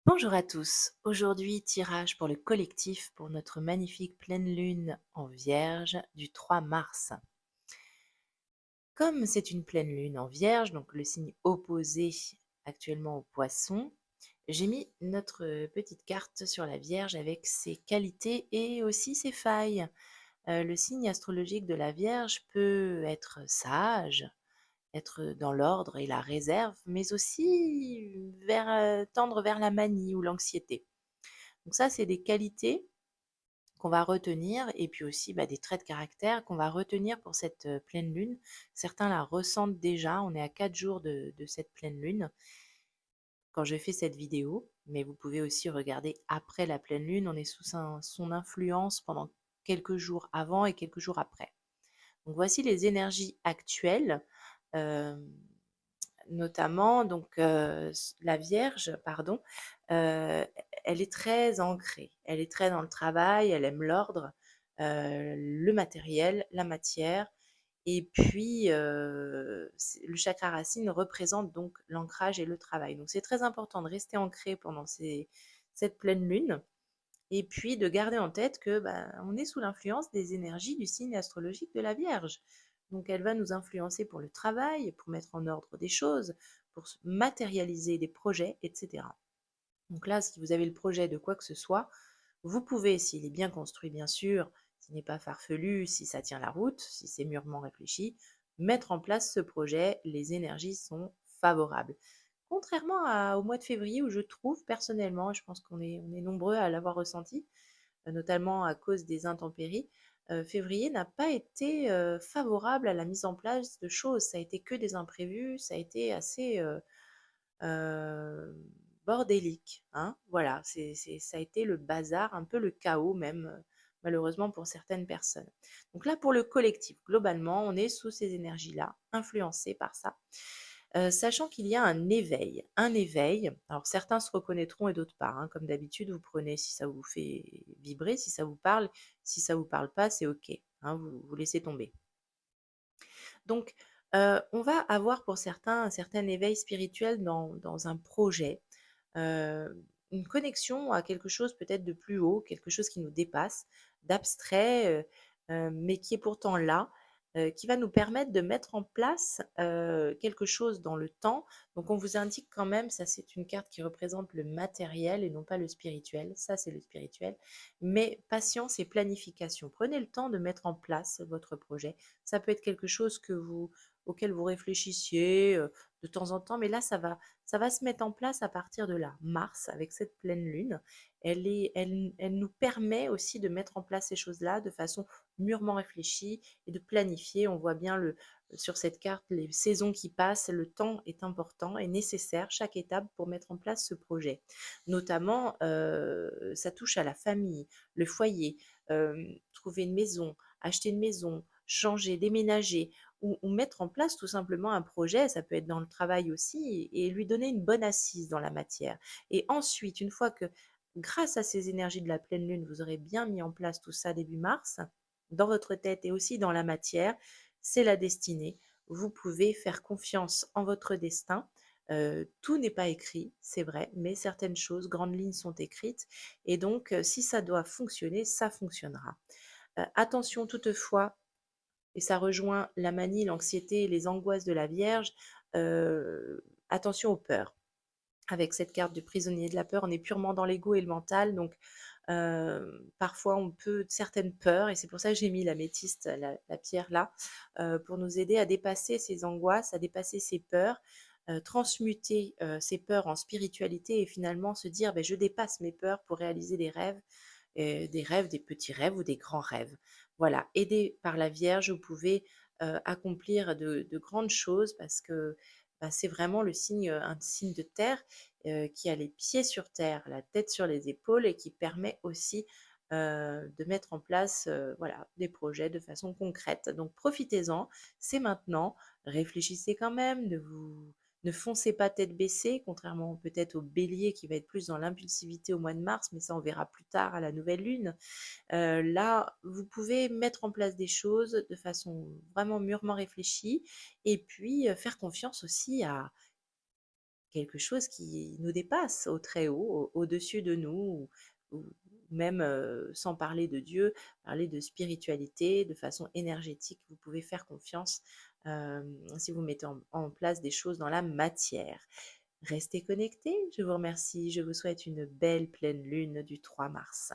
Bonjour à tous. Aujourd'hui, tirage pour le collectif pour notre magnifique pleine lune en Vierge du 3 mars. Comme c'est une pleine lune en Vierge, donc le signe opposé actuellement au Poisson, j'ai mis notre petite carte sur la Vierge avec ses qualités et aussi ses failles. Le signe astrologique de la Vierge peut être sage, être dans l'ordre et la réserve, mais aussi tendre vers la manie ou l'anxiété. Donc ça, c'est des qualités qu'on va retenir et puis aussi des traits de caractère qu'on va retenir pour cette pleine lune. Certains la ressentent déjà, on est à 4 jours de cette pleine lune quand je fais cette vidéo, mais vous pouvez aussi regarder après la pleine lune, on est sous son influence pendant quelques jours avant et quelques jours après. Donc voici les énergies actuelles. Euh, Notamment donc la Vierge, pardon, elle est très ancrée. Elle est très dans le travail, elle aime l'ordre, le matériel, la matière et puis, le chakra racine représente donc l'ancrage et le travail. Donc c'est très important de rester ancré pendant cette pleine lune et puis de garder en tête que, on est sous l'influence des énergies du signe astrologique de la Vierge. Donc elle va nous influencer pour le travail, pour mettre en ordre des choses, pour matérialiser des projets, etc. Donc là, si vous avez le projet de quoi que ce soit, vous pouvez, s'il est bien construit bien sûr, s'il n'est pas farfelu, si ça tient la route, si c'est mûrement réfléchi, mettre en place ce projet, les énergies sont favorables. Contrairement au mois de février où je trouve personnellement, et je pense qu'on est nombreux à l'avoir ressenti, notamment à cause des intempéries, février n'a pas été favorable à la mise en place de choses. Ça a été que des imprévus, ça a été assez bordélique, hein. Voilà, ça a été le bazar, un peu le chaos même, malheureusement pour certaines personnes. Donc là, pour le collectif, globalement, on est sous ces énergies-là, influencés par ça. Sachant qu'il y a un éveil. Un éveil, alors certains se reconnaîtront et d'autres pas, hein. Comme d'habitude, vous prenez si ça vous fait vibrer, si ça vous parle. Si ça vous parle pas, c'est OK, hein, vous laissez tomber. Donc, on va avoir pour certains un certain éveil spirituel dans un projet, une connexion à quelque chose peut-être de plus haut, quelque chose qui nous dépasse, d'abstrait, mais qui est pourtant là, qui va nous permettre de mettre en place, quelque chose dans le temps. Donc on vous indique quand même, ça c'est une carte qui représente le matériel et non pas le spirituel, ça c'est le spirituel, mais patience et planification. Prenez le temps de mettre en place votre projet. Ça peut être quelque chose auquel vous réfléchissiez, de temps en temps, mais là ça va se mettre en place à partir de là. Mars, avec cette pleine lune, elle nous permet aussi de mettre en place ces choses-là de façon mûrement réfléchie et de planifier. On voit bien sur cette carte les saisons qui passent, le temps est important et nécessaire, chaque étape pour mettre en place ce projet. Notamment, ça touche à la famille, le foyer, trouver une maison, acheter une maison, changer, déménager ou mettre en place tout simplement un projet, ça peut être dans le travail aussi, et lui donner une bonne assise dans la matière. Et ensuite, une fois que, grâce à ces énergies de la pleine lune, vous aurez bien mis en place tout ça début mars, dans votre tête et aussi dans la matière, c'est la destinée. Vous pouvez faire confiance en votre destin. Tout n'est pas écrit, c'est vrai, mais certaines choses, grandes lignes sont écrites. Et donc, si ça doit fonctionner, ça fonctionnera. Attention toutefois, et ça rejoint la manie, l'anxiété et les angoisses de la Vierge, attention aux peurs. Avec cette carte du prisonnier de la peur, on est purement dans l'ego et le mental, donc parfois on peut certaines peurs, et c'est pour ça que j'ai mis l'améthyste, la pierre là, pour nous aider à dépasser ces angoisses, à dépasser ces peurs, transmuter ces peurs en spiritualité et finalement se dire: je dépasse mes peurs pour réaliser des rêves, des petits rêves ou des grands rêves. Voilà, aidé par la Vierge, vous pouvez accomplir de grandes choses parce que c'est vraiment un signe de terre qui a les pieds sur terre, la tête sur les épaules et qui permet aussi de mettre en place voilà, des projets de façon concrète. Donc profitez-en, c'est maintenant, réfléchissez quand même, ne foncez pas tête baissée, contrairement peut-être au bélier qui va être plus dans l'impulsivité au mois de mars, mais ça on verra plus tard à la nouvelle lune. Là, vous pouvez mettre en place des choses de façon vraiment mûrement réfléchie et puis faire confiance aussi à quelque chose qui nous dépasse au très haut, au-dessus de nous, ou même, sans parler de Dieu, parler de spiritualité, de façon énergétique. Vous pouvez faire confiance, si vous mettez en place des choses dans la matière. Restez connectés, je vous remercie, je vous souhaite une belle pleine lune du 3 mars.